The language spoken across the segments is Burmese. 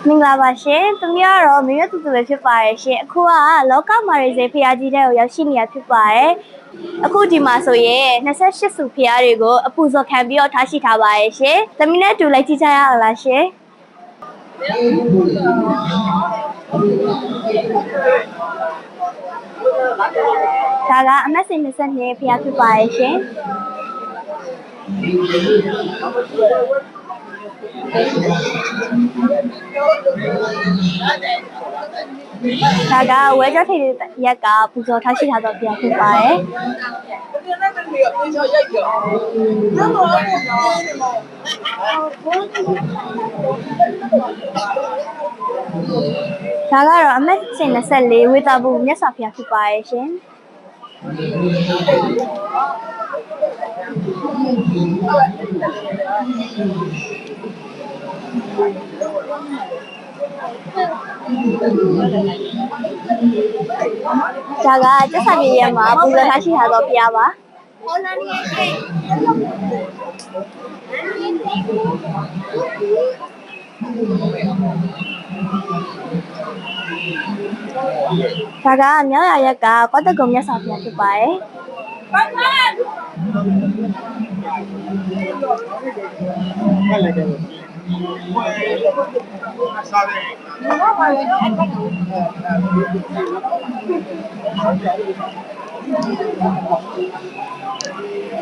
မင်္ဂလာပါရှင်။သူများတော့မိရတူတူပဲဖြစ်ပါရဲ့ရှင်။အခုကလောကမာရီစေဖျားကြီးတဲ့ကိုရောက်ရှိနေရဖြစ်ပါရဲ့။အခုဒီမှာဆိုရင်28စုဖျားတွေကိုအပူဇော်ခံပြီးတော့ထားရှိထားပါရဲ့ရှင်။သမီးနဲ့တူလိုက်ကြည့်ကြရအောင်လားရှင်။ဒါကအမတ်စင်22ဖျားဖြစ်ပါရဲ့ရှင်။ဒါကဝဲကြောထိပ်ရက်ကပူဇော်ထားရှိထားတော့ပြန်ဖြစ်ပါတယ်။ဒါကတော့အမတ်စင်24ဝေတာဘူးမြတ်စွာဘုရားဖြစ်ပါရဲ့ရှင်။ဒါကကျက်စာပြေရမှာပူဇော်ထားရှိထားတော့ဘုရားပါဒါကမြောက်ရရက်ကကောတကုံမြတ်စွာဘုရားဖြစ်ပါတယ်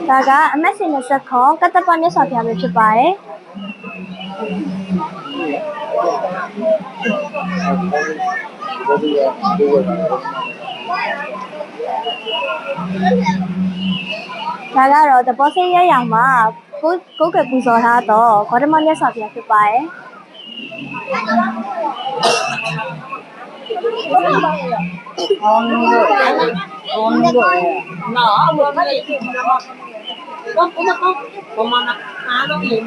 ဒါကအမတ်စင်20ခေါကတ္တပမြတ်စွာဘုရားပဲဖြစ်ပါတယ်ဒါကတော့တဘောစင်းရရမှာကိုယ်ကပူဇော်ထားတော့ဂေါတမမြတ်စွာဘုရားဖြစ်ပါတယ်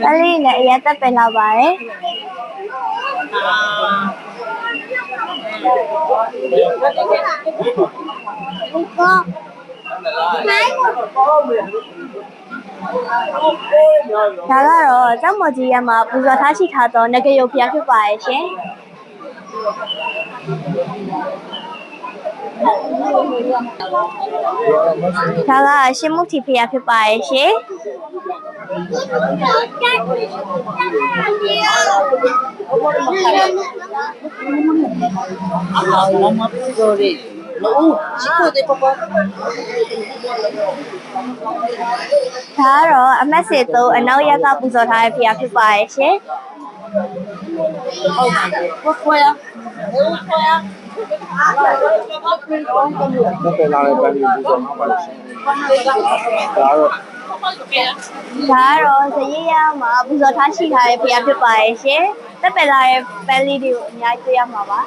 အဲ့ဒီနဲ့အရင်တက်ပင်လာပါတယ်ဒါကတော့ကျောင်းမော်ကြီးရမှာပူဇော်ထားရှိထားတော့ငကရုပ်ဖျားဖြစ်ပါရဲ့ရှင်ဒါကရှင်မုတ်တီဖျားဖြစ်ပါရဲ့ရှင်ဒါတော့အမတ်စေတော့အနောက်ရက်ကပူဇော်ထားတဲ့ဖျားဖြစ်ပါရဲ့ရှင်那在哪里办理不叫哪办事？ဒါတော့ဇရေးရမှာပူဇော်ထားရှိထားတဲ့ဖျားဖြစ်ပါရဲ့ရှင်တက်ပယ်လာတဲ့ပန်းလေးတွေကိုအများကြီးတွေ့ရမှာပါ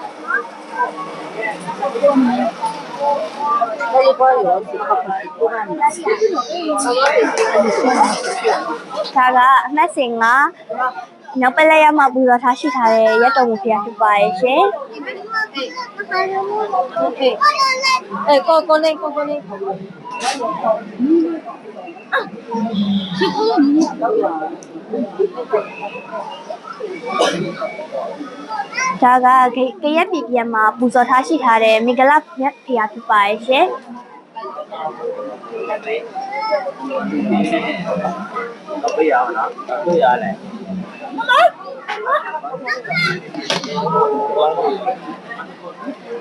ဒါကအမတ်စင်ကနောက်ပလဲရမှာပူဇော်ထားရှိထားတဲ့ရက်တော်မူဖျားဖြစ်ပါရဲ့ရှင်ကိုလေးဒါကကရက်ပြည်ပြန်မှာပူဇော်ထားရှိထားတဲ့မင်္ဂလာမြတ်ဖျားဖြစ်ပါရဲ့ရှင်对呀，对呀嘞。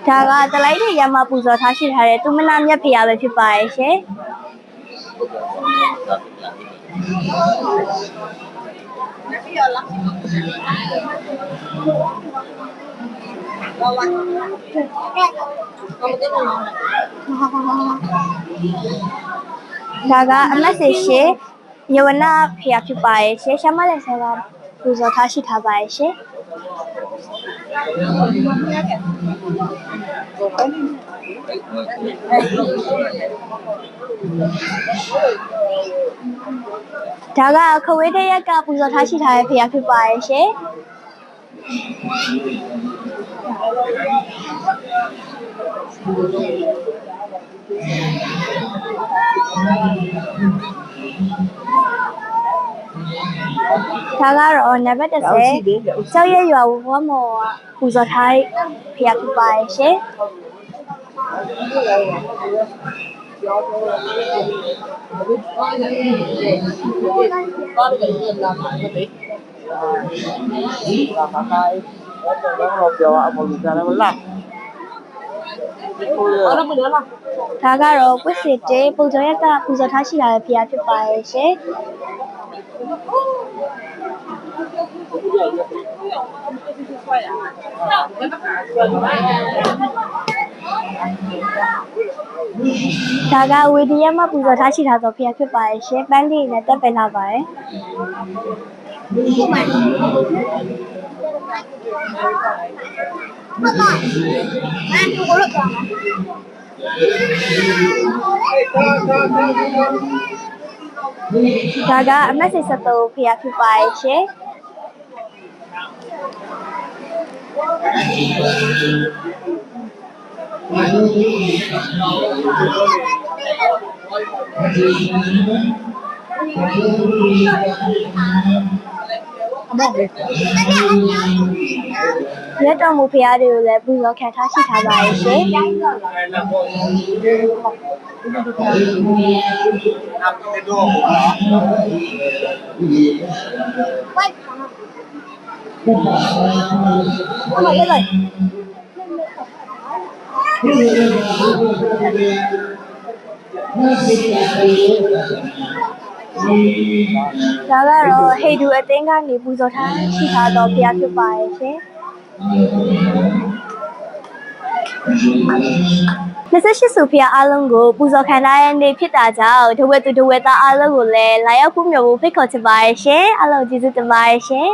ဒါကတလိုက်တဲ့ရမှာပူဇော်ထားရှိထားတဲ့သူမနာမြတ်ဖျားပဲဖြစ်ပါရဲ့ရှင်ဒါကအမတ်စေရှင်ယဝနာဖျားဖြစ်ပါရဲ့ရှင်ရှမလည်းဆရာပူဇော်ထားရှိထားပါရဲ့ရှင်ဒါကခဝေးတဲ့ရက်ကပူဇော်ထားရှိထားတဲ့ဖျားဖြစ်ပါရဲ့ရှင်ဒါ ဒါကတော့နံပါတ်30ကျောက်ရဲရွာဝတ်မော်ပူဇော်ထားဖျားဖြစ်ပါရဲ့ရှင်ပြောအမလို့ကြားတယ်မလားဒါကတော့ပွင့်စစ်တေးပုံစောရက်ကပူဇော်ထားရှိတာဖျားဖြစ်ပါရဲ့ရှင်ဒါကဝီဒီယမ်မှာပူဇော်ထားရှိတာဆိုဖျားဖြစ်ပါရဲ့ရှင်ပန်းလေးနဲ့တက်ပယ်လာပါတယ်ဒါကအမတ်စစ်73ဖျားဖြစ်ပါရဲ့ရှင်ရက်တော်မူဖျားတွေကိုလည်းပူဇော်ခံထားရှိထားပါရဲ့ရှင်ဒါကတော့ဟေဒူအသင်းကနေပူဇော်ထားရှိထားတော့ဖျားဖြစ်ပါရဲ့ရှင်28စုဖျားအားလုံးကိုပူဇော်ခံထားတဲ့နေ့ဖြစ်တာကြောင့်ဒဝဲသူဒဝဲသားအားလုံးကိုလည်းလာရောက်ကူးမြော်ဖို့ဖိတ်ခေါ်ချင်ပါရဲ့ရှင်အားလုံးကျေးဇူးတင်ပါတယ်ရှင်